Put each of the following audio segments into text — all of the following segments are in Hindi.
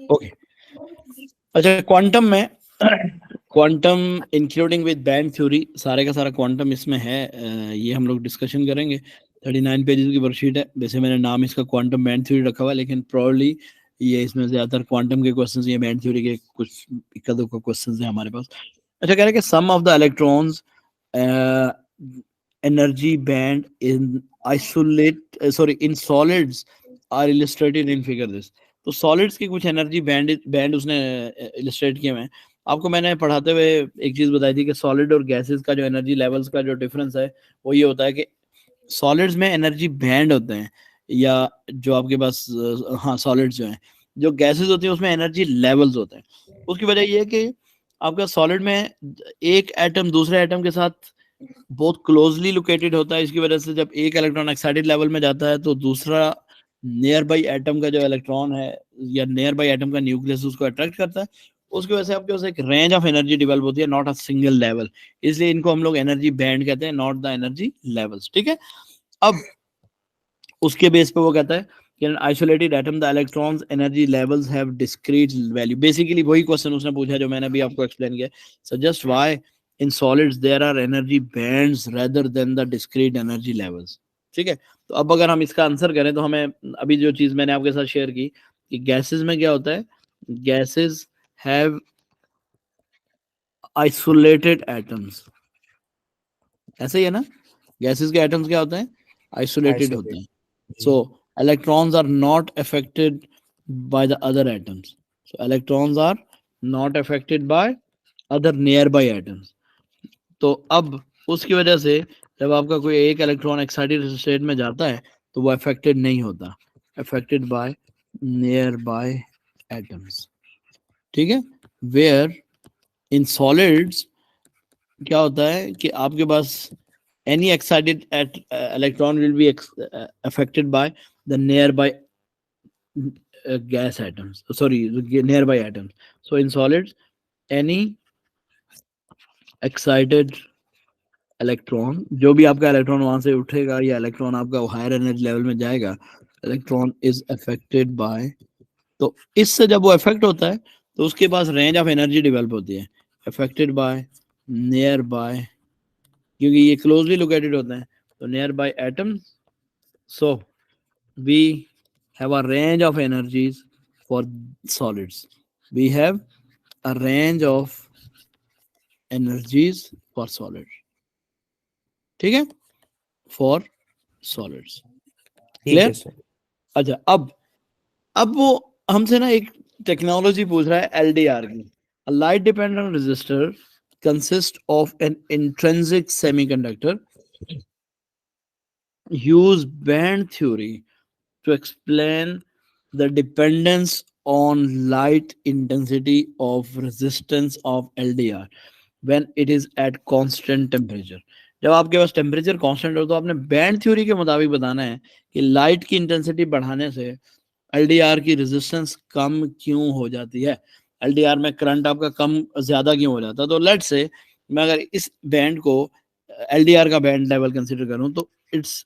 ओके, अच्छा क्वांटम में quantum including with band theory, सारे का सारा क्वांटम इसमें है। ये हम लोग डिस्कशन करेंगे। 39 पेजेस की वर्कशीट है। वैसे मैंने नाम इसका क्वांटम बैंड थ्योरी रखा हुआ है, लेकिन प्रॉब्ली ये इसमें ज़्यादातर क्वांटम के क्वेश्चंस, ये बैंड थ्योरी के कुछ इक्का दुक्का क्वेश्चंस हैं हमारे पास। अच्छा, कह रहे हैं कि some of the electrons energy band in isolate sorry in solids are illustrated in figure this. तो सॉलिड्स की कुछ एनर्जी बैंड बैंड उसने इलस्ट्रेट किए हुए हैं। आपको मैंने पढ़ाते हुए एक चीज बताई थी कि सॉलिड और गैसेस का जो एनर्जी लेवल्स का जो डिफरेंस है वो ये होता है कि सॉलिड्स में एनर्जी बैंड होते हैं, या जो आपके पास हाँ सॉलिड्स जो हैं, जो गैसेस होती हैं उसमें एनर्जी लेवल्स होते हैं। उसकी वजह ये है कि आपका सॉलिड में एक एटम दूसरे एटम के साथ बहुत क्लोजली लोकेटेड होता है। इसकी वजह से जब एक इलेक्ट्रॉन एक्साइटेड लेवल में जाता है तो दूसरा नियर बाई एटम का जो इलेक्ट्रॉन है या नियर बाई एटम का न्यूक्लियस उसको अट्रैक्ट करता है। उसकी वजह से आपके पास एक रेंज ऑफ एनर्जी डेवलप होती है, नॉट अ सिंगल लेवल। इसलिए इनको हम लोग एनर्जी बैंड कहते हैं, नॉट द एनर्जी लेवल्स। ठीक है, अब उसके बेस पे वो कहता है कि isolated atom the electrons energy levels have discrete value. Basically वही क्वेश्चन उसने पूछा जो मैंने अभी आपको एक्सप्लेन किया। Suggest why in solids there are energy bands rather than the discrete energy levels. ठीक है, तो अब अगर हम इसका आंसर करें तो हमें अभी जो चीज मैंने आपके साथ शेयर की कि गैसेस में क्या होता है, गैसेस हैव आइसोलेटेड एटम्स, ऐसे ही है ना। गैसेस के एटम्स क्या होते हैं, आइसोलेटेड होते आइसोलेट। हैं। So electrons are not affected by the other atoms. So electrons are not affected by other nearby atoms. तो अब उसकी वजह से जब आपका कोई एक इलेक्ट्रॉन एक्साइटेड स्टेट में जाता है तो वो अफेक्टेड नहीं होता, affected by near by atoms. ठीक है, वेयर इन सॉलिड्स क्या होता है कि आपके पास any excited electron will be affected by the nearby gas atoms, sorry, nearby atoms. So in solids any excited electron, जो भी आपका इलेक्ट्रॉन वहां से उठेगा या इलेक्ट्रॉन आपका हायर एनर्जी लेवल में जाएगा, इलेक्ट्रॉन इज अफेक्टेड बाय, तो इससे जब वो अफेक्ट होता है तो उसके पास रेंज ऑफ एनर्जी डेवलप होती है, अफेक्टेड बाय नियर बाय, क्योंकि ये क्लोजली लोकेटेड होते हैं तो near by atoms. So we have a range of energies for solids. We have a range of energies for solids. ठीक है, for solids. ठीक Clear? है सर। अच्छा, अब वो हमसे ना एक टेक्नोलॉजी पूछ रहा है एलडीआर की। A light dependent resistor consists of an intrinsic semiconductor. Use band theory to explain the dependence on light intensity of resistance of LDR when it is at constant temperature. जब आपके पास टेम्परेचर कांस्टेंट हो तो आपने बैंड थ्योरी के मुताबिक बताना है कि लाइट की इंटेंसिटी बढ़ाने से एलडीआर की रेजिस्टेंस कम क्यों हो जाती है, एलडीआर में करंट आपका कम ज्यादा क्यों हो जाता है। तो लेट्स से मैं अगर इस बैंड को एलडीआर का बैंड लेवल कंसीडर करूं तो it's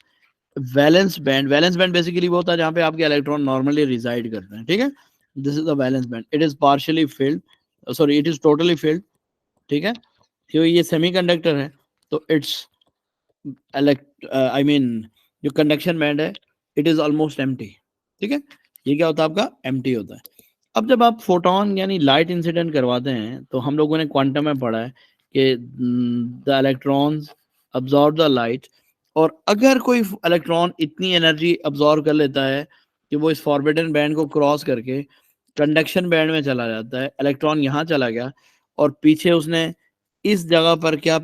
valence band. Valence band basically वो होता है जहाँ पे आपके इलेक्ट्रॉन नॉर्मली रिजाइड करते हैं। ठीक है, this is the valence band. It is partially field, sorry it is totally field. ठीक है, क्योंकि ये सेमीकंडक्टर है तो इट्स आई मीन जो कंडक्शन बैंड है इट इज ऑलमोस्ट एम्प्टी। ठीक है, ये क्या होता है आपका एम्प्टी होता है। अब जब आप फोटोन यानी लाइट इंसिडेंट करवाते हैं तो हम लोगों ने क्वांटम में पढ़ा है कि the electrons absorb the light, और अगर कोई इलेक्ट्रॉन इतनी एनर्जी अब्सॉर्ब कर लेता है कि वो इस फॉरबिडन बैंड को क्रॉस करके कंडक्शन बैंड में चला जाता है, इलेक्ट्रॉन यहाँ चला गया और पीछे उसने इस जगह पर क्या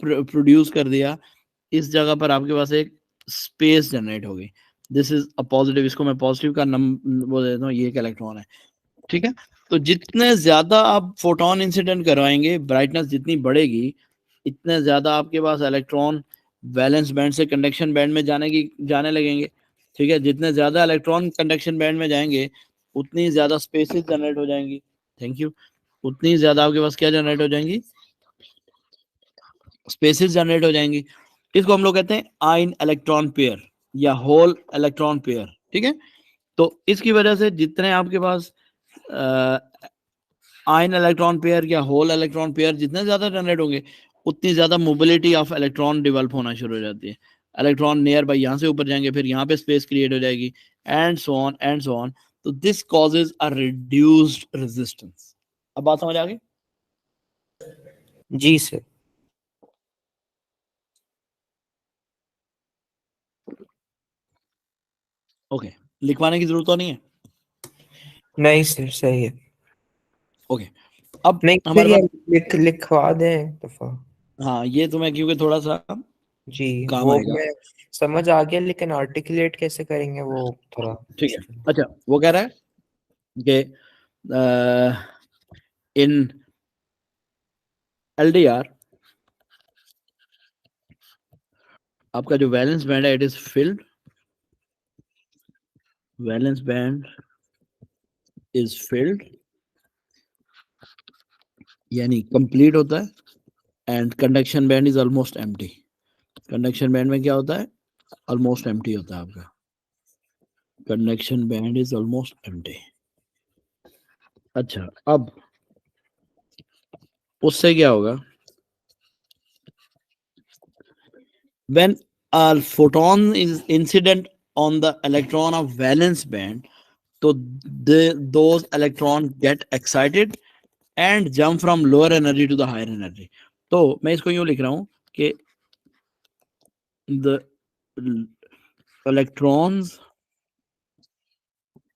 प्रोड्यूस कर दिया, इस जगह पर आपके पास एक स्पेस जनरेट हो गई। दिस इज अ पॉजिटिव, इसको मैं पॉजिटिव का वो देता हूँ, ये एक इलेक्ट्रॉन है। ठीक है, तो जितने ज्यादा आप फोटोन इंसिडेंट करवाएंगे, ब्राइटनेस जितनी बढ़ेगी, इतने ज्यादा आपके पास इलेक्ट्रॉन वैलेंस बैंड से कंडक्शन बैंड में जाने लगेंगे। ठीक है, जितने ज्यादा इलेक्ट्रॉन कंडक्शन बैंड में जाएंगे उतनी ज्यादा स्पेसेस जनरेट हो जाएंगी। Thank you. उतनी ज्यादा आपके पास क्या जनरेट हो जाएंगी, स्पेसेस जनरेट हो जाएंगी। इसको हम लोग कहते हैं आइन इलेक्ट्रॉन पेयर। या होल इलेक्ट्रॉन पेयर, ठीक है। तो इसकी वजह से जितने आपके पास आयन इलेक्ट्रॉन पेयर या होल इलेक्ट्रॉन पेयर जितने ज्यादा जनरेट होंगे, उतनी ज्यादा मोबिलिटी ऑफ इलेक्ट्रॉन डेवलप होना शुरू हो जाती है। इलेक्ट्रॉन नियर बाई यहाँ से ऊपर जाएंगे, फिर यहाँ पे स्पेस क्रिएट हो जाएगी, and so on and so on. तो this causes a reduced resistance. अब बात समझ आ गई? जी सर। ओके, लिखवाने की जरूरत तो नहीं है? नहीं सर, सही है। ओके, अब नहीं फिर हमारे ये पास, लिखवा दें दफा। हाँ ये तो मैं क्योंकि थोड़ा सा जी काम वो आएगा। मैं समझ आ गया, लेकिन आर्टिकुलेट कैसे करेंगे वो थोड़ा ठीक है, मुश्किल। अच्छा वो कह रहा है कि इन एलडीआर आपका जो वैलेंस बैंड है, it is filled, valence band is filled यानी कंप्लीट होता है, and conduction band is almost empty. Conduction band में क्या होता है? ऑलमोस्ट एम्प्टी होता है आपका, conduction band is almost empty. अच्छा, अब उससे क्या होगा? when a photon is incident on the electron of valence band, तो those electrons get excited and jump from lower energy to the higher energy। तो मैं इसको यूं लिख रहा हूं कि the electrons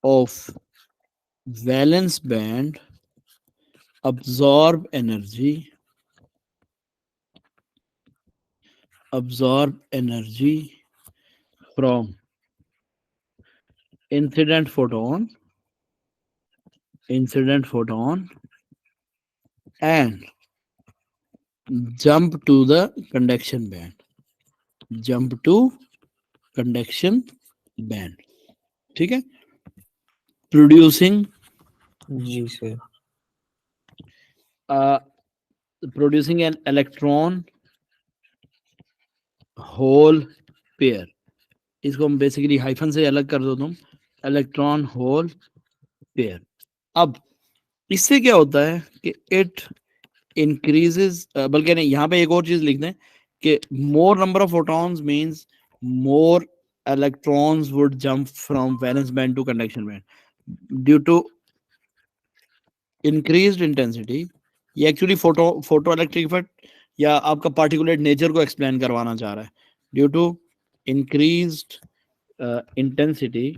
of valence band absorb energy from incident photon and jump to the conduction band, jump to conduction band, ठीक है। प्रोड्यूसिंग जी sir. Producing an electron hole pair, इसको हम बेसिकली हाइफन से अलग कर दो तुम, इलेक्ट्रॉन होल पेयर। अब इससे क्या होता है कि इट इंक्रीजेस, बल्कि नहीं, यहाँ पे एक और चीज लिख दें कि मोर number of photons means more electrons would jump from valence band to conduction band due to increased intensity। ये एक्चुअली फोटो इलेक्ट्रिक इफेक्ट या आपका पार्टिकुलेट नेचर को एक्सप्लेन करवाना चाह रहा है। Due to increased intensity,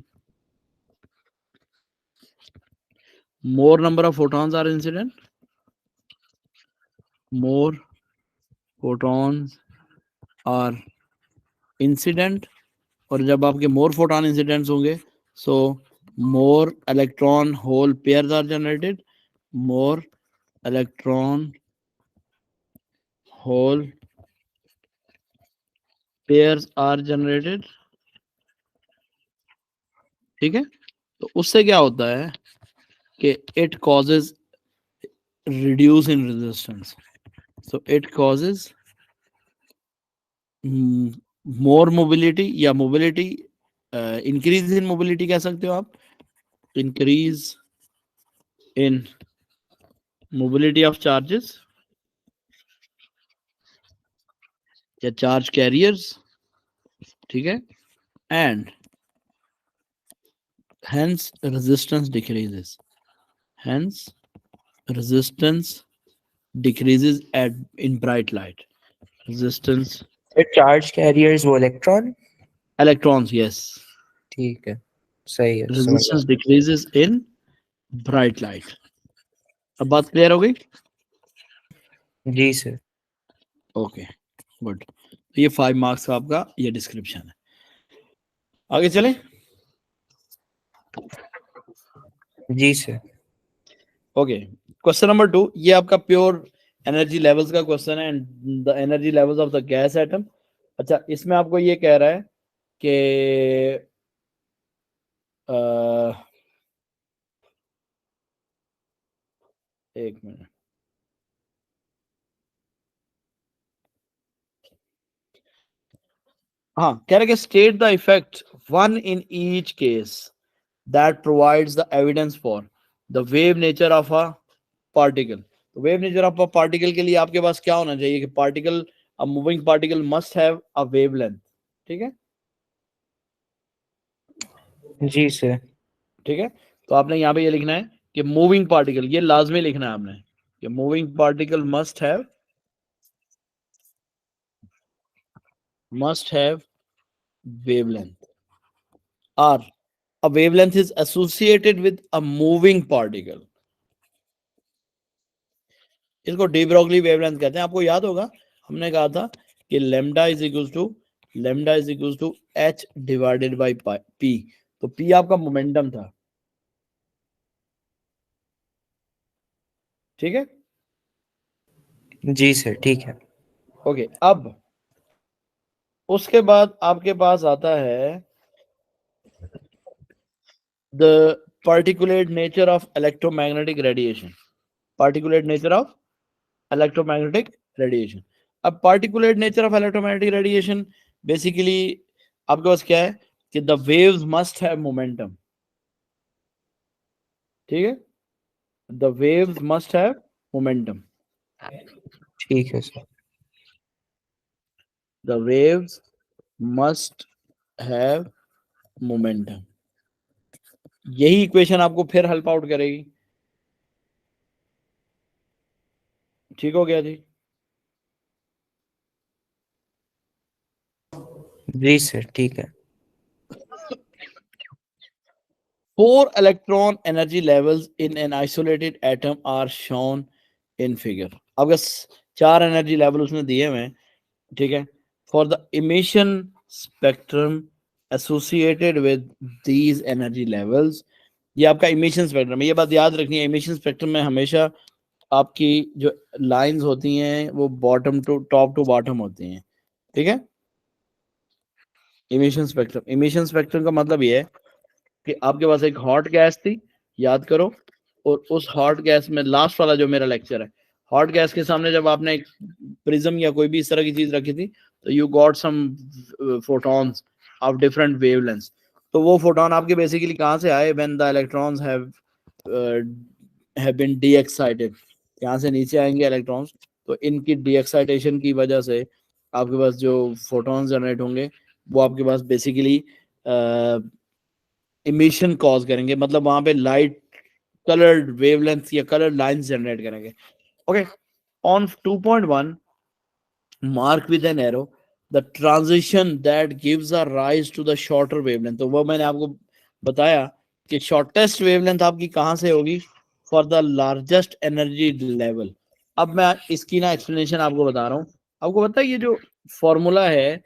more number of photons are incident, more photons are incident, और जब आपके more photon incidents होंगे, so more electron hole pairs are generated, more electron hole pairs are generated, ठीक है। तो उससे क्या होता है कि it causes reduce in resistance, so it causes more mobility या mobility increase in mobility कह सकते हो आप, increase in mobility of charges या charge carriers, ठीक है, and hence resistance decreases, hence resistance decreases at in bright light, resistance फिर चार्ज कैरियर्स वो इलेक्ट्रॉन। electrons, yes, ठीक है, सही है, समझ resistance uh decreases in bright light। अब बात क्लियर हो गई? जी सर। Okay, good. तो ये 5 मार्क्स का आपका ये डिस्क्रिप्शन है। आगे चले। जी सर। ओके, क्वेश्चन नंबर 2, ये आपका प्योर एनर्जी लेवल्स का क्वेश्चन है, the energy levels of the gas atom. अच्छा, इसमें आपको ये कह रहा है कि एक मिनट, हाँ, कह रहे कि state the effect one in each case that provides the evidence for the wave nature of a particle. तो wave nature of a particle के लिए आपके पास क्या होना चाहिए कि particle, a moving particle must have a wavelength. ठीक है, जी सर। ठीक है। तो आपने यहाँ पे ये लिखना है कि मूविंग पार्टिकल, ये लाजमी लिखना है आपने कि moving particle must have wavelength, or a wavelength is associated with a moving particle। इसको डी ब्रोगली वेवलेंथ कहते हैं। आपको याद होगा हमने कहा था कि lambda is equal to H divided by p. तो पी आपका मोमेंटम था, ठीक है। जी सर, ठीक है। ओके, अब उसके बाद आपके पास आता है the particulate nature of electromagnetic radiation, particulate nature of electromagnetic radiation। अब particulate nature of electromagnetic radiation basically आपके पास क्या है कि the waves must have momentum। ठीक है, the waves must have momentum, ठीक है sir. the waves must have momentum। यही इक्वेशन आपको फिर हेल्प आउट करेगी। ठीक हो गया जी। जी सर, ठीक है। 4 electron energy levels in an isolated atom are shown in figure। अब बस 4 एनर्जी लेवल उसने दिए हुए हैं, ठीक है। For the emission spectrum associated with these energy levels, ये आपका इमिशन स्पेक्ट्रम है। ये बात याद रखनी है, इमिशन स्पेक्ट्रम में हमेशा आपकी जो लाइंस होती हैं वो bottom to top to bottom होती हैं, ठीक है। इमिशन स्पेक्ट्रम का मतलब ये है कि आपके पास एक हॉट गैस थी, याद करो, और उस हॉट गैस में लास्ट वाला जो मेरा लेक्चर है, हॉट गैस के सामने जब आपने एक प्रिज्म या कोई भी इस तरह की चीज रखी थी तो you got some photons of different wavelengths. तो वो फोटोन आपके बेसिकली कहाँ से आए, when the electrons have been de excited, यहाँ से नीचे आएंगे इलेक्ट्रॉन्स। तो इनकी डी एक्साइटेशन की वजह से आपके पास जो फोटॉन्स जनरेट होंगे वो आपके पास बेसिकली इमिशन कॉज करेंगे, मतलब वहां पे लाइट कलर्ड वेवलेंथ या कलर्ड लाइंस जनरेट करेंगे। Okay, on 2.1 mark with an arrow the transition that gives a rise to the shorter wavelength. तो वो मैंने आपको बताया कि शॉर्टेस्ट वेवलेंथ आपकी कहां से होगी, for the largest energy level. अब मैं इसकी ना एक्सप्लेनेशन आपको बता रहा हूँ। आपको पता है ये जो फॉर्मूला है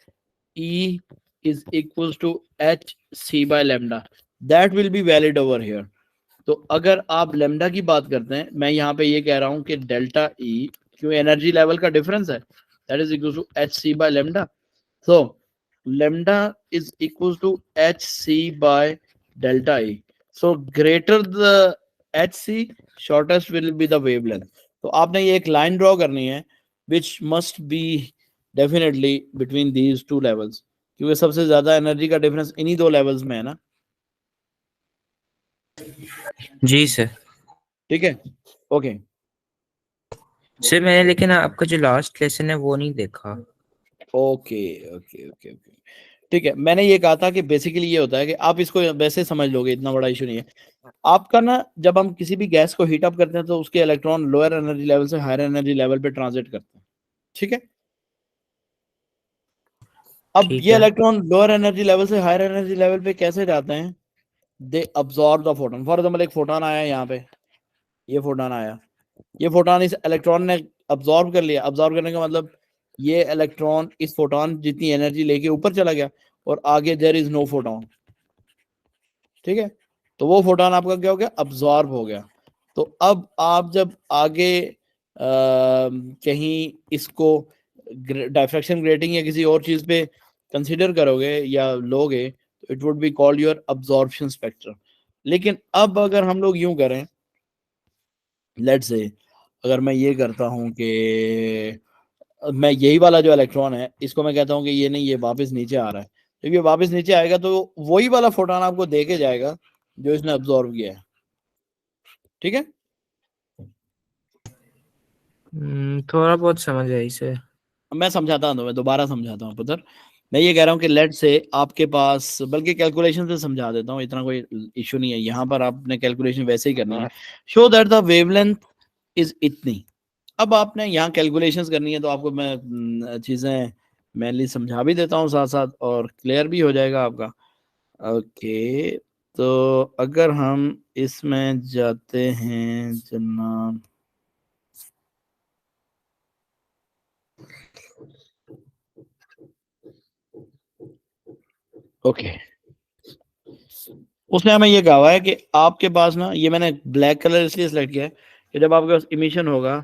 E is equals to h C by lambda, that will be valid over here. तो अगर आप लेमडा की बात करते हैं, मैं यहाँ पे ये कह रहा हूँ कि डेल्टा ई, क्यों एनर्जी लेवल का डिफरेंस है, that is equal to H C by lambda. So lambda is equal to H C by delta E. So greater the h c, shortest will be the wavelength. तो आपने ये एक लाइन ड्रॉ करनी है which must be definitely between these two levels, क्योंकि सबसे ज्यादा एनर्जी का डिफरेंस इन्हीं दो लेवल्स में है ना। जी सर। ठीक है, ओके। सर मैंने लेकिन आपका जो लास्ट लेसन है वो नहीं देखा। ओके ओके ओके ओके, ठीक है। मैंने ये कहा था कि बेसिकली ये होता है कि आप इसको वैसे समझ लोगे, इतना बड़ा इशू नहीं है आपका ना। जब हम किसी भी गैस को हीट अप करते हैं तो उसके इलेक्ट्रॉन लोअर एनर्जी लेवल से हायर एनर्जी लेवल पे ट्रांजिट करते हैं, ठीक है। अब ठीक ये है। इलेक्ट्रॉन लोअर एनर्जी लेवल से हायर एनर्जी लेवल पे कैसे जाते हैं, they absorb the photon. For example एक फोटोन आया यहाँ पे, ये फोटोन आया, ये फोटोन इस इलेक्ट्रॉन ने अब्सॉर्ब कर लिया। अब्सॉर्ब करने का मतलब ये इलेक्ट्रॉन इस फोटोन जितनी एनर्जी लेके ऊपर चला गया और आगे देयर इज नो फोटोन, ठीक है। तो वो फोटोन आपका क्या हो गया, अब्सॉर्ब हो गया। तो अब आप जब आगे कहीं इसको डायफ्रैक्शन ग्रेटिंग या किसी और चीज पे कंसीडर करोगे या लोगे तो it would be called your absorption spectrum. लेकिन अब अगर हम लोग यूं करें, लेट्स से अगर मैं ये करता हूं कि मैं यही वाला जो इलेक्ट्रॉन है इसको मैं कहता हूँ कि ये नहीं, ये वापस नीचे आ रहा है। जब ये वापस नीचे आएगा तो वही वाला फोटोन आपको दे के जाएगा जो इसने अब्जॉर्व किया है। ठीक है, थोड़ा बहुत समझ है इसे। मैं समझाता हूँ, मैं दोबारा समझाता हूँ पुत्र। मैं ये कह रहा हूँ कि लेट से आपके पास, बल्कि कैलकुलेशन से समझा देता हूँ, इतना कोई इशू नहीं है, यहाँ पर आपने कैलकुलेशन वैसे ही करनी है। Show that the wavelength is इतनी। अब आपने यहाँ कैलकुलेशंस करनी है तो आपको मैं चीज़ें मेनली समझा भी देता हूँ साथ साथ, और क्लियर भी हो जाएगा आपका। ओके, तो अगर हम इसमें जाते हैं जनाब, ओके, उसने हमें ये कहा हुआ है कि आपके पास ना, ये मैंने ब्लैक कलर इसलिए सेलेक्ट किया है कि जब आपके पास इमिशन होगा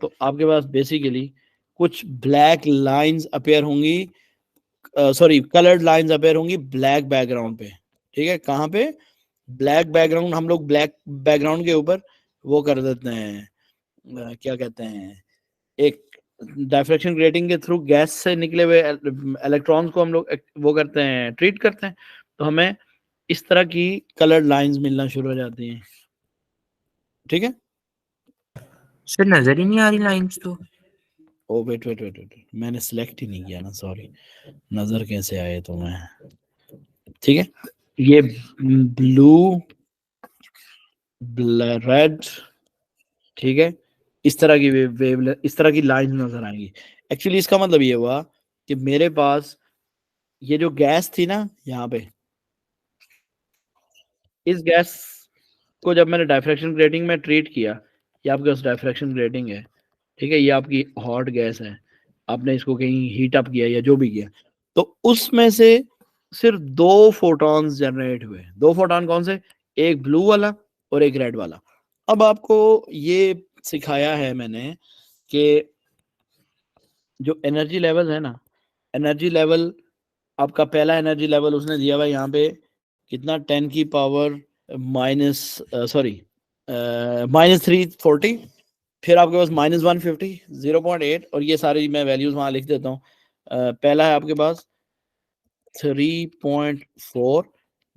तो आपके पास बेसिकली कुछ ब्लैक लाइंस अपेयर होंगी, सॉरी कलर्ड लाइंस अपेयर होंगी ब्लैक बैकग्राउंड पे। ठीक है, कहाँ पे? ब्लैक बैकग्राउंड, हम लोग ब्लैक बैकग्राउंड के ऊपर वो कर देते हैं, क्या कहते हैं, एक डायफ्रैक्शन ग्रेटिंग के थ्रू गैस से निकले हुए इलेक्ट्रॉन्स को हम लोग वो करते हैं, ट्रीट करते हैं, तो हमें इस तरह की कलर्ड लाइंस मिलना शुरू हो जाती हैं। ठीक है, सर नजर ही नहीं आ रही लाइंस तो। Oh wait wait wait wait, मैंने सिलेक्ट ही नहीं किया ना, सॉरी। नजर कैसे आए तो मैं, ठीक है, ये ब्लू, रेड, ठीक है, इस तरह की वेव, इस तरह की लाइन नजर आएंगी। एक्चुअली इसका मतलब ये हुआ कि मेरे पास ये जो गैस थी ना यहाँ पे, इस गैस को जब मैंने डायफ्रैक्शन ग्रेटिंग में ट्रीट किया, ये आपके पास डायफ्रैक्शन ग्रेटिंग है, ठीक है, ये आपकी हॉट गैस है, आपने इसको कहीं हीट अप किया या जो भी किया, तो उसमें से सिर्फ दो फोटॉन्स जनरेट हुए। दो फोटॉन कौन से? एक ब्लू वाला और एक रेड वाला। अब आपको ये सिखाया है मैंने कि जो एनर्जी लेवल है ना, एनर्जी लेवल, आपका पहला एनर्जी लेवल उसने दिया हुआ है यहाँ पे कितना, 10 की पावर माइनस, सॉरी, -340, फिर आपके पास -150, 0.8, और ये सारी मैं वैल्यूज वहां लिख देता हूँ। पहला है आपके पास 3.4,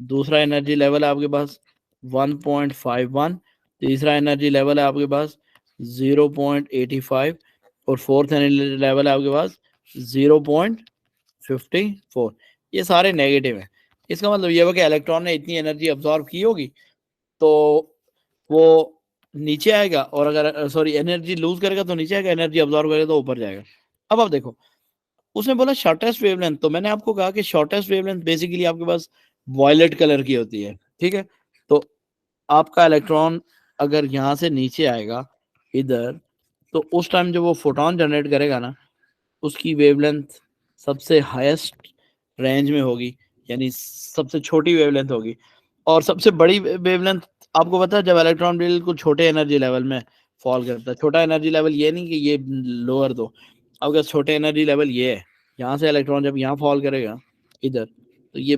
दूसरा एनर्जी लेवल है आपके पास 1.51, तीसरा एनर्जी लेवल है आपके पास 0.85, और फोर्थ एनर्जी लेवल है आपके पास 0.54। ये सारे नेगेटिव हैं। इसका मतलब ये हुआ कि इलेक्ट्रॉन ने इतनी एनर्जी अब्जॉर्ब की होगी तो वो नीचे आएगा, और अगर सॉरी एनर्जी लूज करेगा तो नीचे आएगा, एनर्जी अब्जॉर्ब करेगा तो ऊपर जाएगा। अब आप देखो, उसने बोला शॉर्टेस्ट वेवलेंथ, तो मैंने आपको कहा कि शॉर्टेस्ट वेवलेंथ बेसिकली आपके पास वॉयलेट कलर की होती है। ठीक है, तो आपका इलेक्ट्रॉन अगर यहाँ से नीचे आएगा इधर, तो उस टाइम जो वो फोटोन जनरेट करेगा ना, उसकी वेवलेंथ सबसे हाईएस्ट रेंज में होगी, यानी सबसे छोटी वेवलेंथ होगी। और सबसे बड़ी वेवलेंथ आपको पता है, जब इलेक्ट्रॉन बिल्कुल छोटे एनर्जी लेवल में फॉल करता है। छोटा एनर्जी लेवल ये नहीं कि ये लोअर दो, आपका छोटे एनर्जी लेवल ये है, यहाँ से इलेक्ट्रॉन जब यहाँ फॉल करेगा इधर, तो ये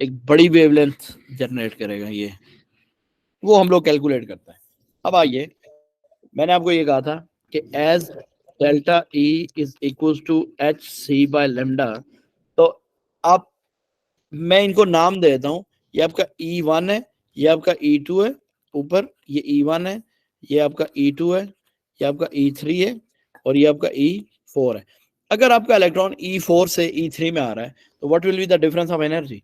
एक बड़ी वेवलेंथ जनरेट करेगा, ये वो हम लोग कैलकुलेट करते हैं। अब आइए, मैंने आपको ये कहा था कि as delta E is equal to H C by lambda, तो आप, मैं इनको नाम दे देता हूँ, ये आपका E1 है, ये आपका E2 है, ऊपर ये E1 है, ये आपका E2 है, ये आपका E3 है, और ये आपका E4 है। अगर आपका इलेक्ट्रॉन E4 से E3 में आ रहा है तो what will be the difference of energy?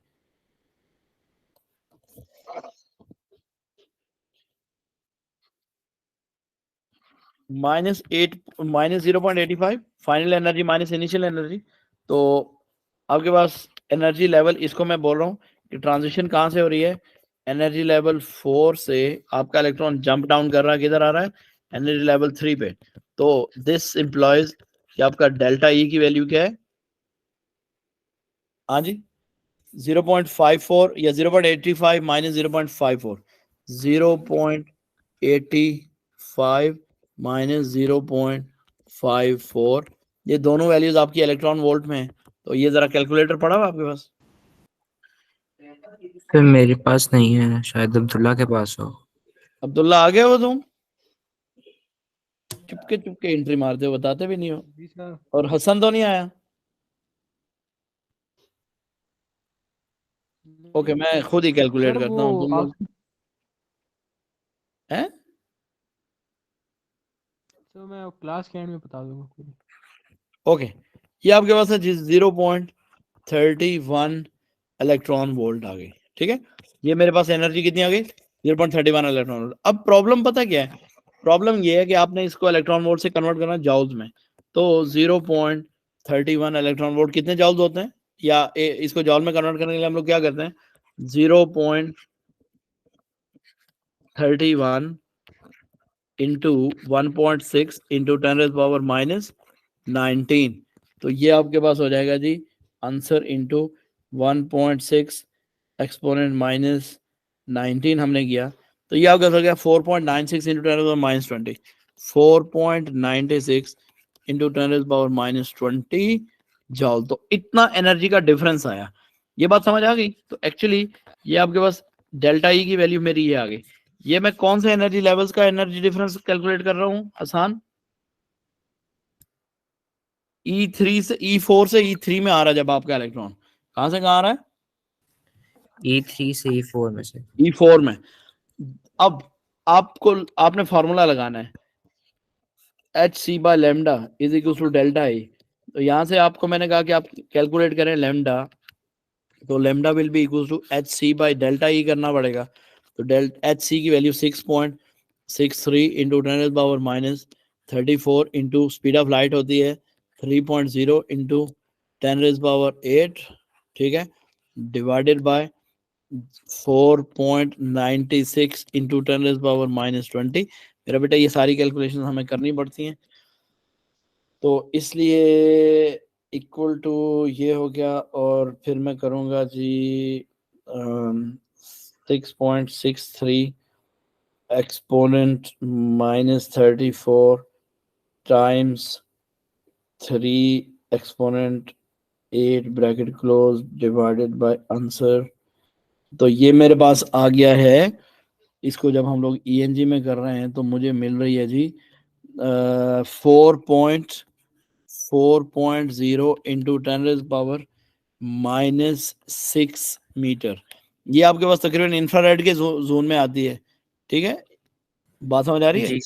-8, -0.85, final energy minus initial energy. तो आपके पास एनर्जी लेवल, इसको मैं बोल रहा हूँ कि ट्रांजिशन कहाँ से हो रही है, एनर्जी लेवल 4 से आपका इलेक्ट्रॉन जंप डाउन कर रहा है, किधर आ रहा है, एनर्जी लेवल 3 पे। तो दिस इम्प्लॉयज कि आपका डेल्टा ई की वैल्यू क्या है? हाँ जी, 0.54 या 0.85 माइनस 0.54, 0.85 माइनस 0.54, ये दोनों वैल्यूज आपकी इलेक्ट्रॉन वोल्ट में है। तो ये जरा कैलकुलेटर पड़ा हुआ आपके पास? फिर मेरे पास नहीं है, शायद अब्दुल्ला के पास हो। अब्दुल्ला आ गए हो तुम? चुपके चुपके एंट्री मारते हो, बताते भी नहीं हो। जी सर। और हसन तो नहीं आया? ओके, मैं खुद ही कैलकुलेट सर करता वो हूँ, तुम आप, लोग हैं। सर मैं क्लास के एंड में बता दूंगा पूरी। ओके, ये आपके पास है 0.31 इलेक्ट्रॉन वोल्ट आ गई, ठीक है। ये मेरे पास एनर्जी कितनी आ गई? 0.31 इलेक्ट्रॉन वोल्ट। अब प्रॉब्लम पता क्या है? प्रॉब्लम ये है कि आपने इसको इलेक्ट्रॉन वोल्ट से कन्वर्ट करना जाउल्स में। तो 0.31 इलेक्ट्रॉन वोल्ट कितने जाउल्स होते हैं? या इसको जॉल में कन्वर्ट करने के लिए हम लोग क्या करते हैं? 0.31 इंटू 1.6 इंटू 10⁻⁻19। तो ये आपके पास हो जाएगा जी आंसर इंटू 1.6 एक्सपोनेंट -19 हमने किया। तो ये आपका हो गया 4.96 इंटू 10⁻⁻20। 4.96 इंटू 10⁻⁻20 जॉल। तो इतना एनर्जी का डिफरेंस आया। ये बात समझ आ गई? तो एक्चुअली ये आपके पास डेल्टा ई की वैल्यू मेरी ये आ गई। ये मैं कौन से एनर्जी लेवल्स का एनर्जी डिफरेंस कैलकुलेट कर रहा हूँ? आसान। E3 से E4 से E3 में आ रहा है जब आपका इलेक्ट्रॉन, कहां से कहां आ रहा है? E3 से E4 में से। E4 में। अब आपने फॉर्मूला लगाना है hc/λ is equal to delta E. तो यहां से आपको मैंने कहा कि आप कैलकुलेट करें लैम्डा, तो lambda will be equal to hc/डेल्टा ई करना पड़ेगा। तो hc की value 6.63 into 10⁻⁻34 into speed of light होती है 3.0 इंटू 10⁻8, ठीक है, डिवाइडेड बाय 4.96 इंटू 10⁻⁻20। मेरा बेटा ये सारी कैलकुलेशन हमें करनी पड़ती हैं, तो इसलिए इक्वल टू ये हो गया। और फिर मैं करूँगा जी 6.63 exponent -34 times 3 exponent 8 bracket close divided by answer. तो ये मेरे पास आ गया है। इसको जब हम लोग ईएनजी में कर रहे हैं तो मुझे मिल रही है जी 4.0 इंटू 10⁻⁻6 मीटर। ये आपके पास तकरीबन इंफ्रारेड के जोन में आती है, ठीक है। बात समझ आ रही है? जी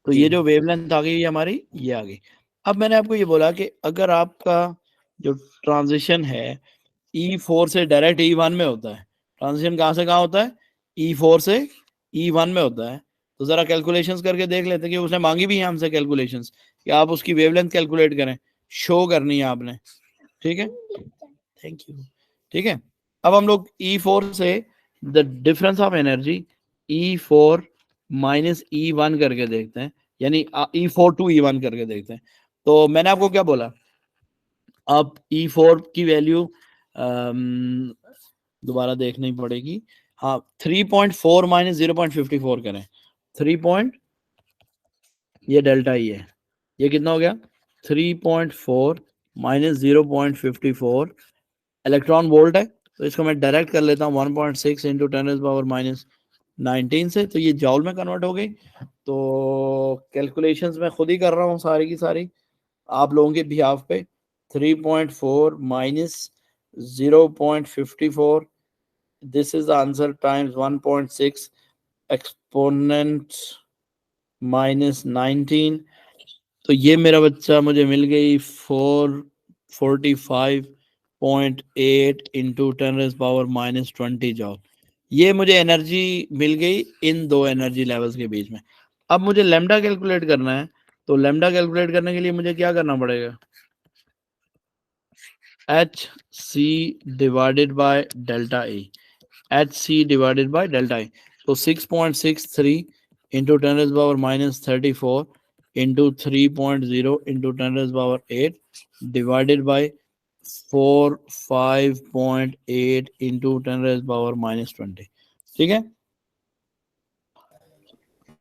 तो ये जो वेवलेंथ आ गई है हमारी, ये आ गई। अब मैंने आपको ये बोला कि अगर आपका जो ट्रांजिशन है E4 से डायरेक्ट E1 में होता है, ट्रांजिशन कहाँ से कहाँ होता है? E4 से E1 में होता है। तो जरा कैलकुलेशंस करके देख लेते हैं कि उसने मांगी भी है हमसे कैलकुलेशंस कि आप उसकी वेवलेंथ कैलकुलेट करें, शो करनी है आपने, ठीक है। Thank you. ठीक है, अब हम लोग E4 से the difference of energy E4 minus E1 करके देखते हैं, यानी E4 टू E1 करके देखते हैं। तो मैंने आपको क्या बोला, आप E4 की वैल्यू दोबारा देखनी पड़ेगी। हाँ, 3.4 माइनस 0.54 करें। 3 ये डेल्टा ई है, ये कितना हो गया? 3.4 माइनस 0.54 इलेक्ट्रॉन वोल्ट है। तो इसको मैं डायरेक्ट कर लेता हूँ 1.6 इंटू 10⁻⁻19 से। तो ये जॉल में कन्वर्ट हो गई। तो कैलकुलेशंस मैं खुद ही कर रहा हूँ सारी की सारी आप लोगों के बिहाफ पे। 3.4 minus 0.54, this is answer, times 1.6 exponent -19। तो ये मेरा बच्चा मुझे मिल गई 445.8 इंटू 10⁻⁻20 जॉल। ये मुझे एनर्जी मिल गई इन दो एनर्जी लेवल्स के बीच में। अब मुझे लैम्डा कैलकुलेट करना है। तो लैम्डा कैलकुलेट करने के लिए मुझे क्या करना पड़ेगा? H c divided by delta E, h c divided by delta E. तो 6.63 into 10⁻⁻34 into 3.0 into 10⁻8 divided by 45.8 into 10⁻⁻20। ठीक है,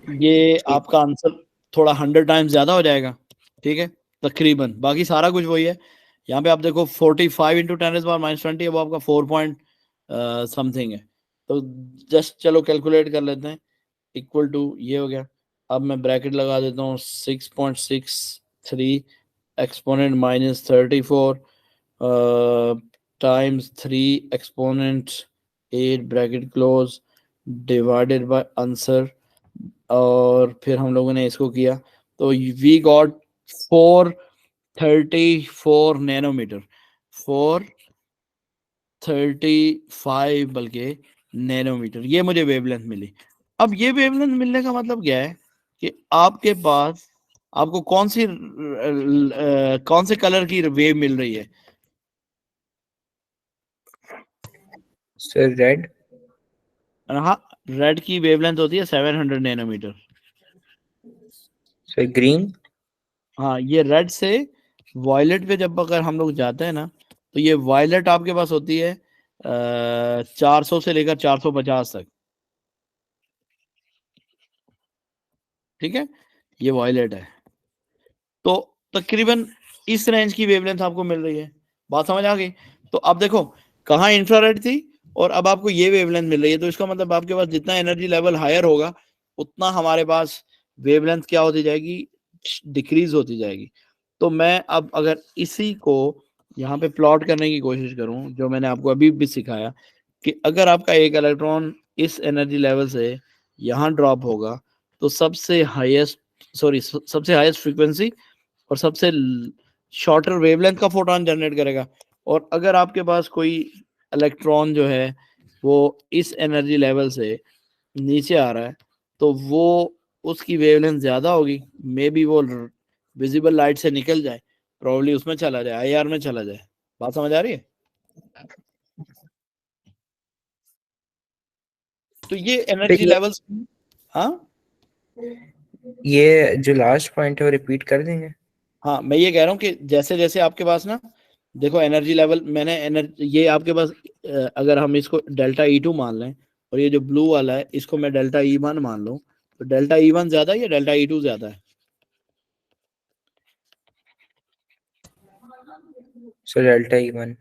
ये आपका आंसर थोड़ा 100 टाइम्स ज्यादा हो जाएगा, ठीक है, तकरीबन। बाकी सारा कुछ वही है। यहाँ पे आप देखो 45 इंटू 10⁻⁻20 है, वो आपका 4 पॉइंट समथिंग है। तो जस्ट चलो कैलकुलेट कर लेते हैं। इक्वल टू ये हो गया। अब मैं ब्रैकेट लगा देता हूँ 6.63 exponent minus 34 times 3 exponent 8 bracket close divided by answer, और फिर हम लोगों ने इसको किया तो वी गॉट 434 नैनोमीटर, 435 बल्कि नैनोमीटर, ये मुझे वेवलेंथ मिली। अब ये वेवलेंथ मिलने का मतलब क्या है कि आपके पास आपको कौन से कलर की वेव मिल रही है? Sir red. हाँ, रेड की वेवलेंथ होती है 700 नैनोमीटर। Sir green. हाँ, ये रेड से वायलेट पे जब अगर हम लोग जाते हैं ना, तो ये वायलेट आपके पास होती है 400 से लेकर 450 तक, ठीक है, ये वायलेट है। तो तकरीबन इस रेंज की वेवलेंथ आपको मिल रही है, बात समझ आ गई? तो अब देखो कहाँ इंफ्रारेड थी और अब आपको ये वेवलेंथ मिल रही है, तो इसका मतलब आपके पास जितना एनर्जी लेवल हायर होगा उतना हमारे पास वेवलेंथ क्या होती जाएगी, डिक्रीज होती जाएगी। तो मैं अब अगर इसी को यहाँ पे प्लॉट करने की कोशिश करूं, जो मैंने आपको अभी भी सिखाया कि अगर आपका एक इलेक्ट्रॉन इस एनर्जी लेवल से यहाँ ड्रॉप होगा तो सबसे हाईएस्ट फ्रीक्वेंसी और सबसे शॉर्टर वेवलेंथ का फोटोन जनरेट करेगा। और अगर आपके पास कोई इलेक्ट्रॉन जो है वो इस एनर्जी लेवल से नीचे आ रहा है तो वो उसकी वेवलेंथ ज्यादा होगी, मे बी वो विजिबल लाइट से निकल जाए, प्रॉब्ली उसमें चला जाए, आईआर में चला जाए। बात समझ आ रही है? तो ये एनर्जी लेवल्स, हाँ ये जो लास्ट पॉइंट है वो रिपीट कर देंगे? हाँ, मैं ये कह रहा हूँ कि जैसे जैसे आपके पास ना, देखो एनर्जी लेवल मैंने एनर्जी ये आपके पास अगर हम इसको डेल्टा E2 मान लें और ये जो ब्लू वाला है इसको मैं डेल्टा E1 मान लूँ, तो डेल्टा E1 ज्यादा है या डेल्टा E2 ज्यादा है? Sir delta E1।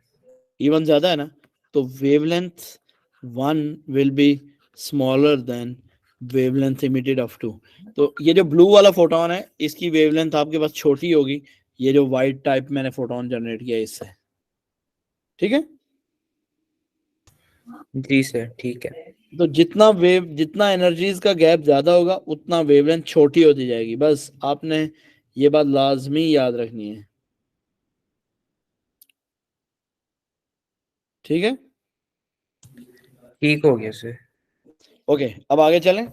E1 ज्यादा है ना, तो wavelength 1 will be smaller than wavelength emitted of 2। तो ये जो ब्लू वाला फोटोन है इसकी वेवलेंथ आपके पास छोटी होगी, ये जो व्हाइट टाइप मैंने फोटोन जनरेट किया इससे, ठीक है? जी सर ठीक है। तो जितना एनर्जीज का गैप ज्यादा होगा उतना वेवलेंथ छोटी होती जाएगी, बस आपने ये बात लाजमी याद रखनी है, ठीक है? ठीक हो गया सर। ओके, अब आगे चलें।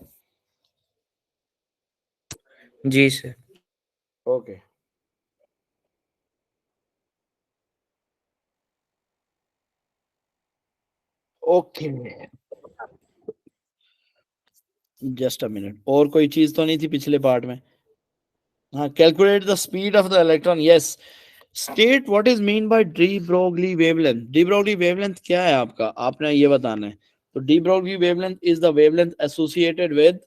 जी sir. Okay, okay, just a minute, और कोई चीज तो नहीं थी पिछले पार्ट में? हाँ, calculate the speed of the electron, yes. State what is mean bye D Broglie wavelength. D Broglie wavelength क्या है आपका, आपने ये बताना है। तो D Broglie wavelength is the wavelength associated with,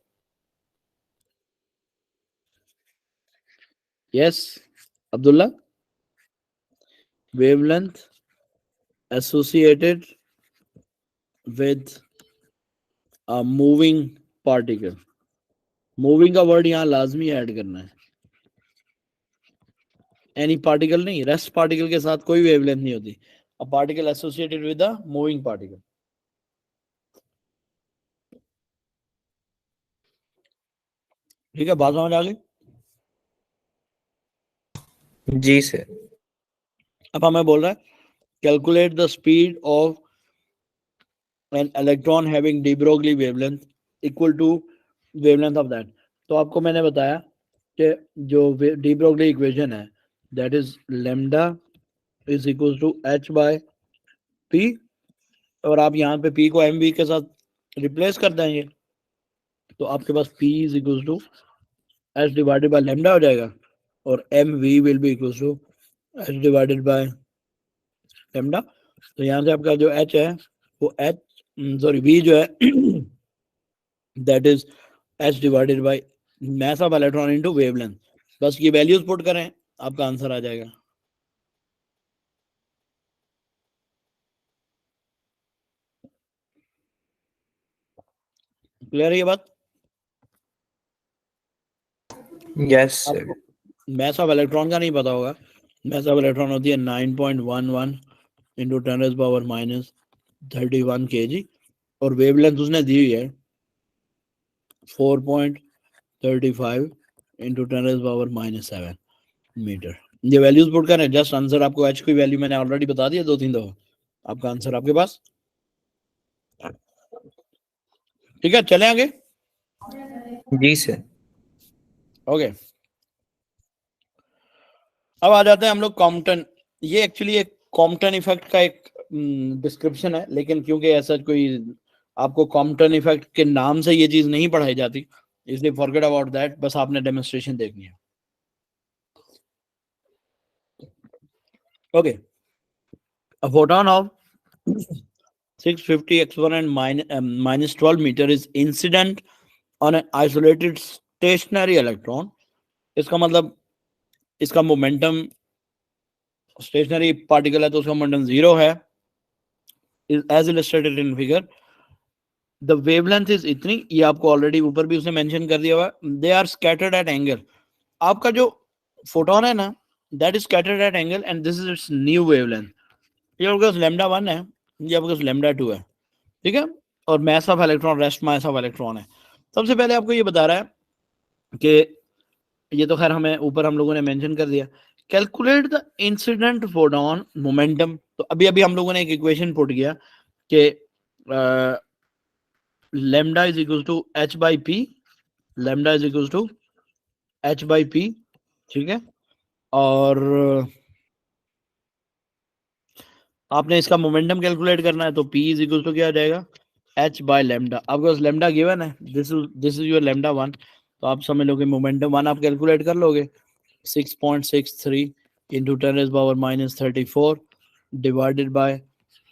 yes Abdullah, wavelength associated with a moving particle। Moving का वर्ड यहाँ लाजमी ऐड करना है, एनी पार्टिकल नहीं, रेस्ट पार्टिकल के साथ कोई वेवलेंथ नहीं होती, a particle associated with a moving particle. ठीक है, बात समझ आ गई? जी सर। अब हमें बोल रहा है calculate the speed of an electron having de Broglie wavelength equal to wavelength of that. तो आपको मैंने बताया कि जो डी ब्रोगली इक्वेशन है that is lambda is equal to h by p, और आप यहाँ पे पी को एम वी के साथ रिप्लेस कर देंगे तो आपके पास P is equal to H divided by lambda हो जाएगा, और M V will be equal to H divided by lambda. तो यहाँ से आपका जो एच है वो एच, सॉरी वी जो है that is H divided by mass of electron into wavelength. बस ये वैल्यूज पुट करें, आपका आंसर आ जाएगा। क्लियर है ये बात? Yes sir. आपको mass of electron का नहीं पता होगा। mass of electron होती है 9.11 into 10 raised power minus 31 kg और wavelength उसने दी हुई है 4.35 into 10 raised power minus 7 metre. ये वैल्यूज पुट करें, जस्ट आंसर आपको h की वैल्यू मैंने ऑलरेडी बता दिया 2-3 दफा, आपका आंसर आपके पास। ठीक है, चले आगे। जी सर। ओके, अब आ जाते हैं हम लोग कॉम्पटन। ये एक्चुअली एक कॉम्पटन इफेक्ट का एक डिस्क्रिप्शन है, लेकिन क्योंकि ऐसा कोई आपको कॉम्पटन इफेक्ट के नाम से ये चीज नहीं पढ़ाई जाती, इसलिए फॉरगेट अबाउट दैट, बस आपने डेमोन्स्ट्रेशन देखनी है। Okay, a photon of 650 exponent minus 12 meter is incident on an isolated stationary electron। इसका मतलब इसका मोमेंटम, स्टेशनरी पार्टिकल है तो उसका मोमेंटम 0 है, as illustrated in figure. The wavelength is इतनी, ये आपको ऑलरेडी ऊपर भी उसने मेंशन कर दिया हुआ। They are scattered at angle, आपका जो फोटोन है ना that is scattered at angle and this is its new wavelength. ये आपके पास लैम्डा 1 है, ये आपके पास लैम्डा 2 है, ठीक है, और मास of electron, rest mass of electron है। सबसे पहले आपको ये बता रहा है कि ये तो खैर हमें ऊपर हम लोगों ने मेंशन कर दिया, calculate the incident photon momentum. तो अभी अभी हम लोगों ने एक इक्वेशन पुट किया कि lambda is equal to h by p, lambda is equal to h by p, ठीक है, और आपने इसका मोमेंटम कैलकुलेट करना है तो P इज इक्वल टू क्या आ जाएगा, H बाय लैम्डा। आपके पास लैम्डा गिवन है, दिस इज योर लैम्डा 1, तो आप समझ लो कि मोमेंटम 1 आप कैलकुलेट कर लोगे 6.63 into 10 raise power minus 34 divided by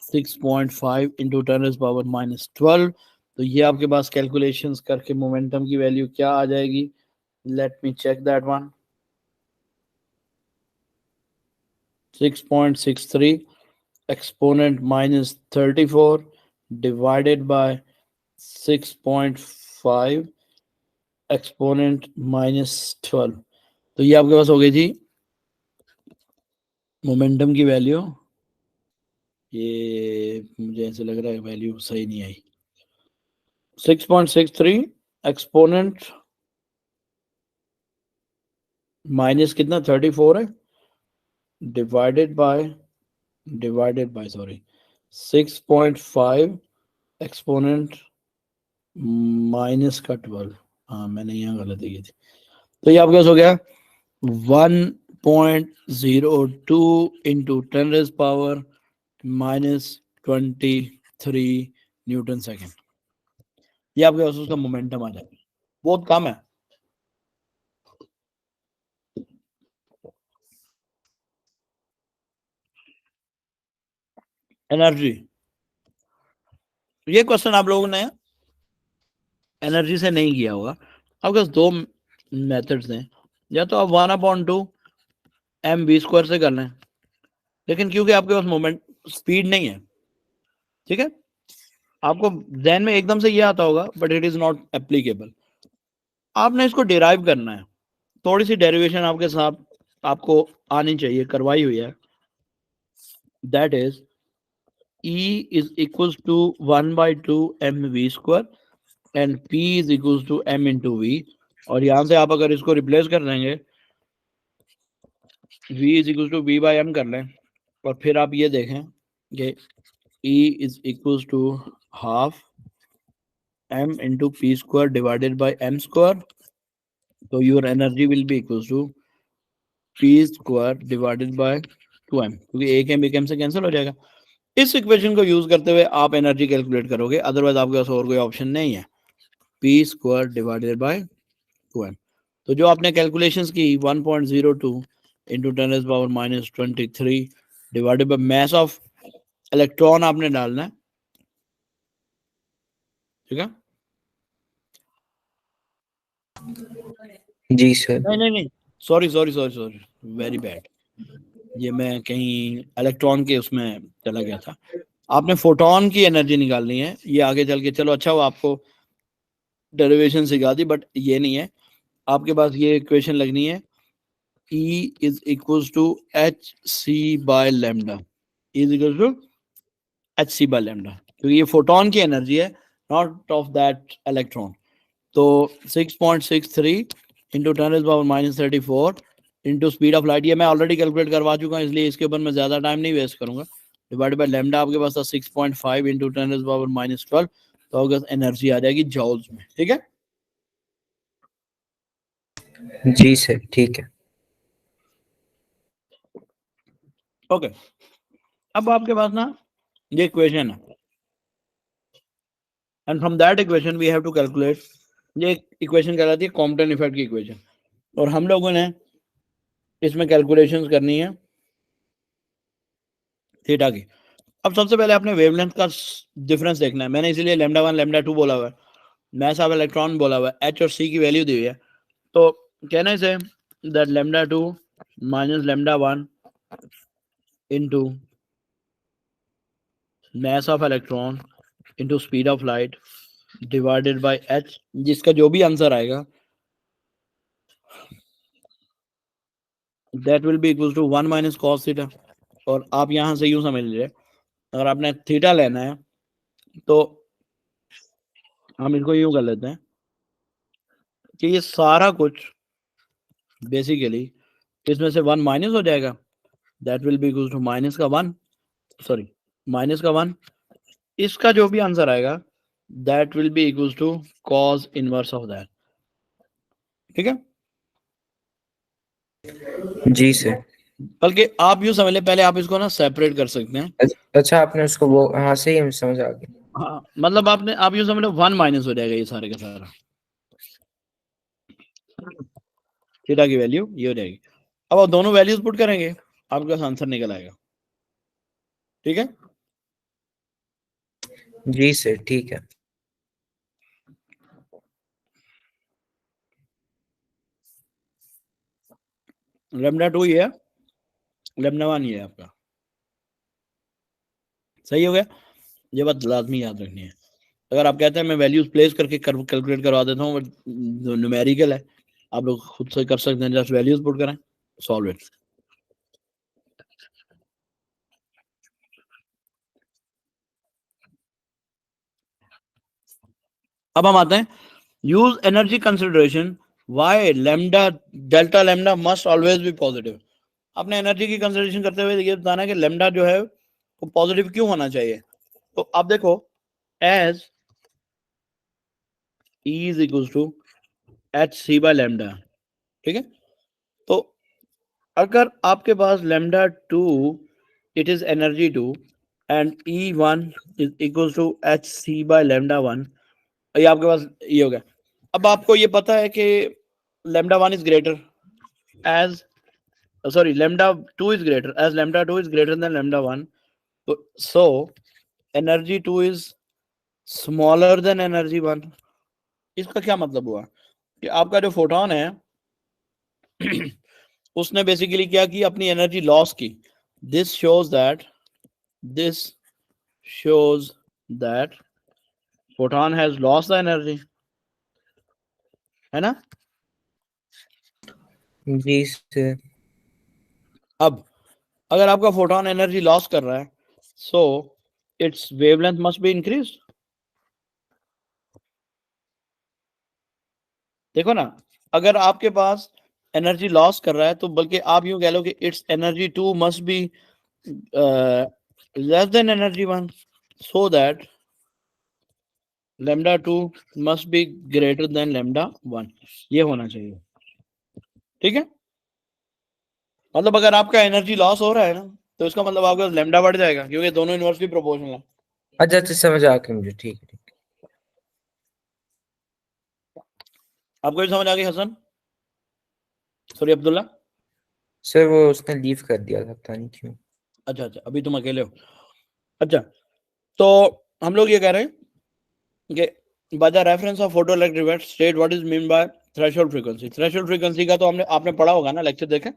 6.5 into 10 raise power minus 12। तो ये आपके पास कैलकुलेशंस करके मोमेंटम की वैल्यू क्या आ जाएगी, let me check that one. 6.63 exponent minus 34 divided by 6.5 exponent minus 12। तो ये आपके पास हो गई थी मोमेंटम की वैल्यू। ये मुझे ऐसे लग रहा है वैल्यू सही नहीं आई। 6.63 एक्सपोनेंट माइनस कितना 34 है divided by sorry 6.5 exponent minus का 12। हाँ मैंने यहाँ गलती की थी। तो ये आपके पास हो गया 1.02 into 10 raise power minus 23 Newton second. ये आपके पास उसका मोमेंटम आ जाएगा, बहुत कम है। एनर्जी, ये क्वेश्चन आप लोगों ने एनर्जी से नहीं किया होगा। आपके पास दो मेथड्स हैं, या तो आप 1/2 mv² से कर लें, लेकिन क्योंकि आपके पास मोमेंट स्पीड नहीं है, ठीक है, आपको ध्यान में एकदम से ये आता होगा but it is not applicable. आपने इसको डिराइव करना है, थोड़ी सी डेरिवेशन आपके साथ आपको आनी चाहिए, करवाई हुई है। That is E is equals to 1/2 mv² and P is equals to m into v। और यहां से आप अगर इसको रिप्लेस कर देंगे v is equals to v by m कर लें, और फिर आप ये देखें कि E is equals to half m into p² divided by m²। तो your energy will be equals to p² divided by 2m, क्योंकि एक m एक m से कैंसिल हो जाएगा। इस इक्वेशन को यूज करते हुए आप एनर्जी कैलकुलेट करोगे, अदरवाइज आपके पास और कोई ऑप्शन नहीं है। p² divided by 2m। तो जो आपने कैलकुलेशंस की 1.02 into 10 raise power minus 23 divided by mass of electron आपने डालना है, ठीक है। जी सर। नहीं सॉरी वेरी बैड, ये मैं कहीं इलेक्ट्रॉन के उसमें चला गया था। आपने फोटोन की एनर्जी निकालनी है, ये आगे चल के, चलो अच्छा वो आपको डेरिवेशन सिखा दी, बट ये नहीं है। आपके पास ये इक्वेशन लगनी है, E is equals to hc by lambda, E is equals to hc by lambda, क्योंकि ये फोटोन की एनर्जी है, नॉट ऑफ दैट इलेक्ट्रॉन। तो 6.63 into 10⁻⁻34 into speed of light, ये मैं ऑलरेडी कैलकुलेट करवा चुका हूँ, इसलिए इसके ऊपर मैं ज्यादा टाइम नहीं वेस्ट करूंगा। डिवाइड बाय लैम्डा आपके पास था 6.5 इंटू 10⁻⁻12, तो अगर एनर्जी आ जाएगी जॉल्स में। ठीक है जी सर, ठीक है। ओके, अब आपके पास ना ये इक्वेशन है, and from that equation we have to calculate, ये इक्वेशन कहलाती है कॉम्पटन इफेक्ट की इक्वेशन, और हम लोगों ने इसमें कैलकुलेशंस करनी है थीटा की। अब सबसे पहले आपने वेवलेंथ का डिफरेंस देखना है, मैंने इसीलिए लैम्डा 1 लैम्डा 2 बोला हुआ है, मास ऑफ इलेक्ट्रॉन बोला हुआ है, एच और सी की वैल्यू दी हुई है। तो कहने से that lambda 2 minus lambda 1 into mass of electron into speed of light divided by H, जिसका जो भी आंसर आएगा that will be equal to 1 minus cos theta. और आप यहां से यूं समझ लीजिए, अगर आपने थीटा लेना है तो हम इसको यूं कर लेते हैं कि ये सारा कुछ बेसिकली इसमें से 1 माइनस हो जाएगा, that will be equal to minus का 1, सॉरी माइनस का 1, इसका जो भी आंसर आएगा that will be equal to cos inverse of that. ठीक है, जी सर। बल्कि आप यूं समझ लें, पहले आप इसको ना सेपरेट कर सकते हैं। अच्छा, आपने उसको वो, हाँ सही है, समझ आ गया। हाँ, मतलब आप यूं समझ लो 1 माइनस हो जाएगा ये सारे का सारा, थीटा की वैल्यू ये हो जाएगी। अब आप दोनों वैल्यूज पुट करेंगे, आपके पास आंसर निकल आएगा। ठीक है, जी सर, ठीक है। लैम्डा 2 ये है, लैम्डा 1 ये है आपका, सही हो गया। ये बात लाजमी याद रखनी है। अगर आप कहते हैं मैं वैल्यूज प्लेस करके कैलकुलेट करवा देता हूँ, जो न्यूमेरिकल है आप लोग खुद से कर सकते हैं, जस्ट वैल्यूज पुट करें, सॉल्व इट। अब हम आते हैं use energy consideration, why lambda delta lambda must always be positive. आपने एनर्जी की कंसिडरेशन करते हुए ये बताना है कि लैम्डा जो है वो पॉजिटिव क्यों होना चाहिए। तो आप देखो, as E is equals to hc by lambda, ठीक है। तो अगर आपके पास lambda 2 it is energy 2 and E1 is equal to hc by lambda 1, ये आपके पास ये हो गया। अब आपको ये पता है कि lambda 1 is greater as sorry lambda 2 is greater as lambda 2 is greater than lambda 1, so energy 2 is smaller than energy 1। इसका क्या मतलब हुआ कि आपका जो फोटोन है उसने बेसिकली क्या की, अपनी एनर्जी लॉस की। This shows that photon has lost the energy, है ना। जी सर। अब अगर आपका फोटोन एनर्जी लॉस कर रहा है, so it's wavelength must be increase. देखो ना, अगर आपके पास एनर्जी लॉस कर रहा है तो बल्कि आप यूं कह लो कि it's energy 2 must be less than energy 1, so that lambda 2 must be greater than lambda 1, ये होना चाहिए। ठीक है, मतलब अगर आपका एनर्जी लॉस हो रहा है ना, तो इसका मतलब आपका लैम्डा बढ़ जाएगा, क्योंकि दोनों इनवर्सली प्रोपोर्शनल है। अच्छा अच्छा, समझ आ गया मुझे, ठीक है ठीक है। आपको भी समझ आ गई हसन, सॉरी अब्दुल्ला। सर वो उसने लीव कर दिया था, पता नहीं क्यों। अच्छा अच्छा, अभी तुम अकेले हो। अच्छा, तो हम लोग ये कह रहे हैं कि by the reference of photoelectric effect state what is mean by threshold frequency. Threshold frequency का तो आपने पढ़ा होगा ना, लेक्चर देखे।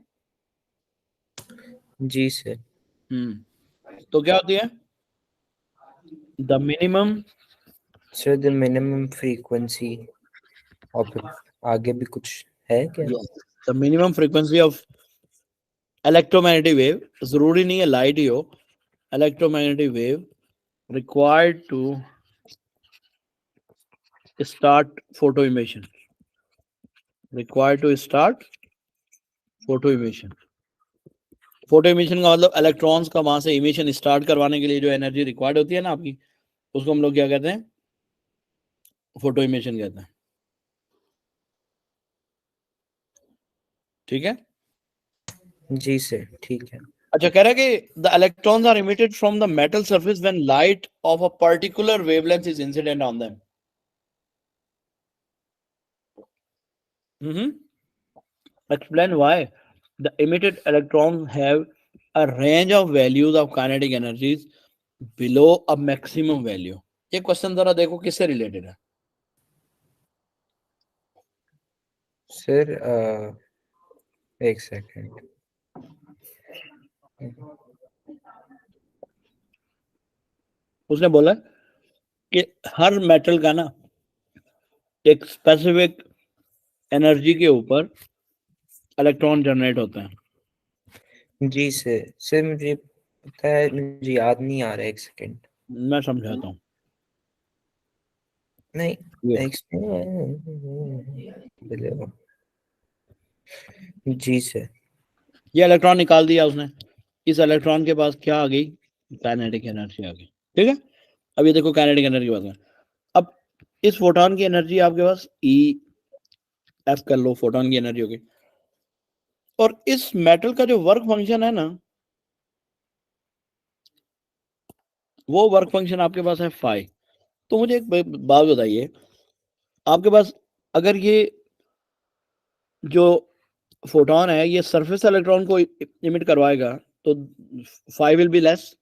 जी सर। तो क्या होती है, the minimum, sir the minimum frequency, और फिर आगे भी कुछ है क्या? The minimum frequency of electromagnetic wave, जरूरी नहीं है लाइट ही हो, electromagnetic wave required to start photo emission, required to start photo emission. Photo emission का मतलब इलेक्ट्रॉन्स का वहां से इमिशन स्टार्ट करवाने के लिए जो एनर्जी रिक्वायर्ड होती है ना आपकी, उसको हम लोग क्या कहते हैं? फोटो इमिशन कहते हैं। ठीक है जी सर, ठीक है। अच्छा, कह रहा है कि the electrons are emitted from the metal surface when light of a particular wavelength is incident on them. Explain why the emitted electrons have a range of values of kinetic energies below a maximum value। ये क्वेश्चन जरा देखो किससे रिलेटेड है। सर एक सेकंड। उसने बोला कि हर मेटल का ना एक स्पेसिफिक एनर्जी के ऊपर इलेक्ट्रॉन जनरेट होता है। जी सर मुझे पता है, मुझे याद नहीं आ रहा है, एक सेकंड। मैं समझाता हूँ। नहीं, ये जी सर। ये इलेक्ट्रॉन निकाल दिया उसने, इस इलेक्ट्रॉन के पास क्या आ गई? काइनेटिक एनर्जी आ गई। ठीक है, अब ये देखो काइनेटिक एनर्जी की बात है। अब इस फोटोन की एनर्जी आपके पास ई एफ कर लो, फोटोन की एनर्जी होगी। और इस मेटल का जो वर्क फंक्शन है ना, वो वर्क फंक्शन आपके पास है फाई। तो मुझे एक बात बताइए, आपके पास अगर ये जो फोटोन है ये सरफेस इलेक्ट्रॉन को इमिट करवाएगा तो फाई विल बी लेस,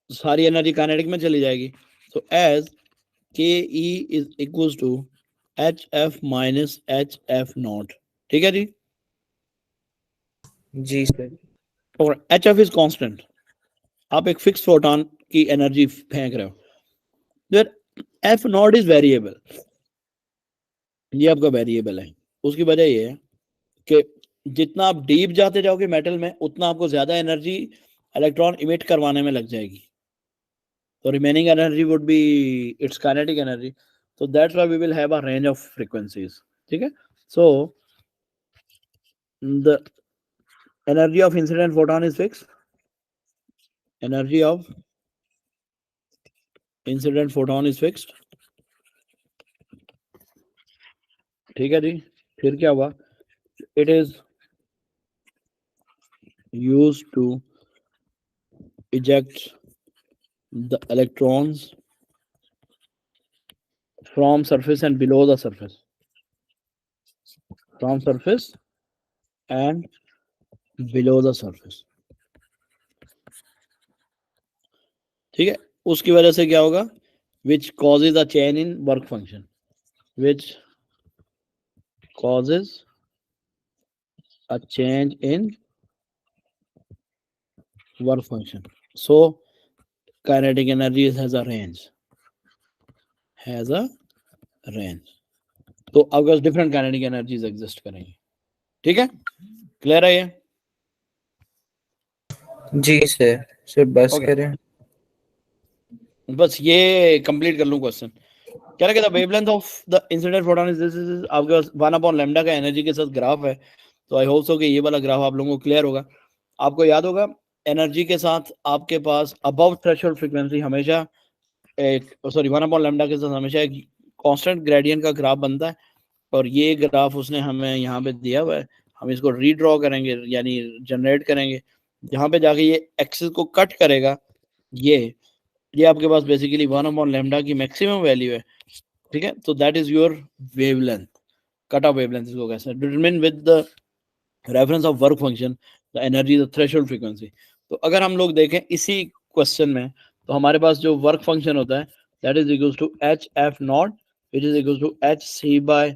सारी एनर्जी काइनेटिक में चली जाएगी। तो as K E is equal to H F minus H F not. ठीक है जी। जी सर। और एच एफ इज कांस्टेंट, आप एक फिक्स फोटोन की एनर्जी फेंक रहे हो। एफ नॉट इज वेरिएबल, ये आपका वेरिएबल है। उसकी वजह ये है कि जितना आप डीप जाते जाओगे मेटल में, उतना आपको ज्यादा एनर्जी इलेक्ट्रॉन इमिट करवाने में लग जाएगी। तो remaining energy would be it's kinetic energy. So that's why we will have a range of frequencies. ठीक है, so the energy of incident photon is fixed, energy of incident photon is fixed। ठीक है जी। फिर क्या हुआ? it is used to eject the electrons from surface and below the surface, from surface and below the surface। ठीक है, उसकी वजह से क्या होगा? which causes a change in work function, which causes a change in work function। So kinetic energy has a range, has a range। तो अगर डिफरेंट काइनेटिक एनर्जीज एग्जिस्ट करेंगी। ठीक है, क्लियर है ये? जी सर बस Okay. करें। बस ये कंप्लीट कर लूं क्वेश्चन। क्या कहता है? Wavelength of the incident photon is this, is आपके पास 1/λ का एनर्जी के साथ ग्राफ है। तो आई होप सो कि ये वाला ग्राफ आप लोगों को क्लियर होगा। आपको याद होगा एनर्जी के साथ आपके पास अबव थ्रेशोल्ड फ्रीक्वेंसी हमेशा एक, सॉरी 1/λ के साथ हमेशा एक कांस्टेंट ग्रेडियंट का ग्राफ बनता है। और ये ग्राफ उसने हमें यहाँ पे दिया हुआ है, हम इसको रीड्रॉ करेंगे यानी जनरेट करेंगे। यहाँ पे जाके ये एक्सिस को कट करेगा, ये आपके पास बेसिकली 1/λ की मैक्सिमम वैल्यू है। ठीक है, तो that is your wavelength, cut off wavelength इसको कहते हैं, determine with the reference of work function the energy the threshold frequency. तो अगर हम लोग देखें इसी क्वेश्चन में, तो हमारे पास जो वर्क फंक्शन होता है that is equals to H F not, which is equals to H C by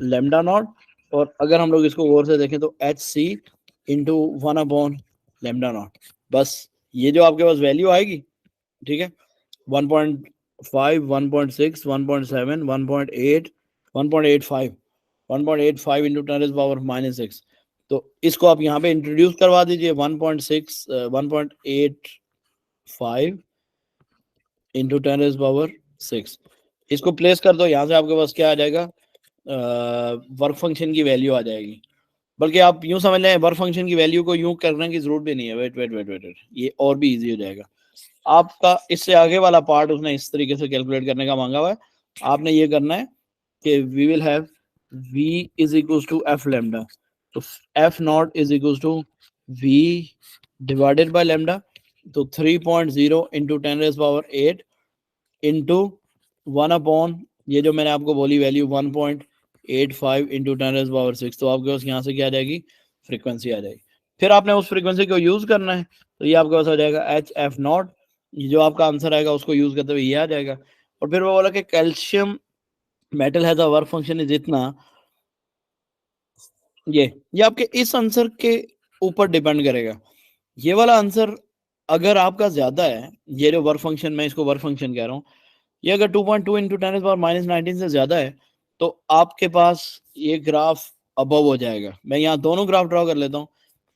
lambda not. और अगर हम लोग इसको गौर से देखें तो एच सी इंटू 1/λ नॉट। बस ये जो आपके पास वैल्यू आएगी, ठीक है, 1.5, 1.6, 1.7, 1.8, 1.85, 1.85 इंटू 10⁻⁻6। तो इसको आप यहाँ पे इंट्रोड्यूस करवा दीजिए 1.85 इंटू 10⁻6। इसको प्लेस कर दो, यहाँ से आपके पास क्या आ जाएगा, वर्क फंक्शन की वैल्यू आ जाएगी। बल्कि आप यूं समझ लें वर्क फंक्शन की वैल्यू को यूं करने की जरूरत भी नहीं है। वेट, ये और भी इजी हो जाएगा आपका। इससे आगे वाला पार्ट उसने इस तरीके से कैलकुलेट करने का मांगा हुआ है। आपने ये करना है कि we will have v is equal to F lambda, तो F naught is equal to v divided by lambda, तो 3.0 इंटू 10⁻8 इंटू 1 अपॉन ये जो मैंने आपको बोली वैल्यू 1.85 इंटू 10⁻6। तो आपके पास यहाँ से क्या आ जाएगी, फ्रीक्वेंसी आ जाएगी। फिर आपने उस फ्रीक्वेंसी को यूज करना है, तो ये आपके पास आ जाएगा एच एफ नॉट। ये जो आपका आंसर आएगा उसको यूज करते हुए ये आ जाएगा। और फिर वो बोला कि calcium metal has a work function is इतना। ये आपके इस आंसर के ऊपर डिपेंड करेगा। ये वाला आंसर अगर आपका ज्यादा है, ये जो वर्क फंक्शन, मैं इसको वर्क फंक्शन कह रहा हूँ, ये अगर 2.2 इंटू 10⁻⁻19 से ज्यादा है तो आपके पास ये ग्राफ अबव हो जाएगा। मैं यहाँ दोनों ग्राफ ड्रॉ कर लेता हूँ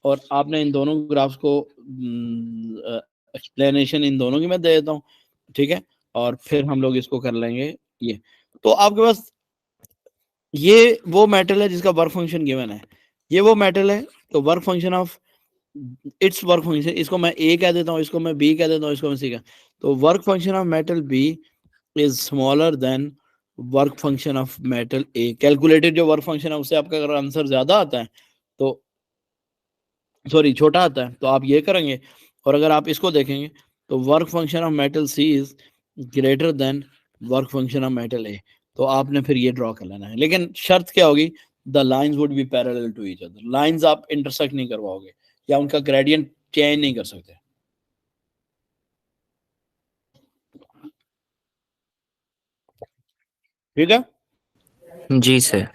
और आपने इन दोनों ग्राफ्स को एक्सप्लेनेशन इन दोनों की मैं दे देता हूँ, ठीक है। और फिर हम लोग इसको कर लेंगे। ये तो आपके पास ये वो मेटल है जिसका वर्क फंक्शन गिवन है, ये वो मेटल है। तो work function of its work function, इसको मैं ए कह देता हूँ, इसको मैं बी कह देता हूँ, इसको मैं सी कह। तो work function of metal B is smaller than work function of metal A. Calculated जो वर्क फंक्शन है उससे आपका अगर आंसर ज्यादा आता है तो सॉरी छोटा आता है तो आप ये करेंगे। और अगर आप इसको देखेंगे तो work function of metal C is greater than work function of metal A. तो आपने फिर ये ड्रॉ कर लेना है, लेकिन शर्त क्या होगी, the lines would be parallel to each other. Lines आप इंटरसेक्ट नहीं करवाओगे या उनका ग्रेडियंट चेंज नहीं कर सकते, ठीक है। जी सर।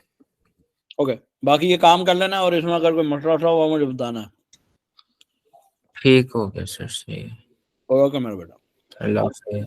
ओके, बाकी ये काम कर लेना और इसमें अगर कोई मसला उठा हुआ मुझे बताना है। ठीक हो गया सर, सही है। ओके मेरा बेटा, अल्लाह हाफिज़।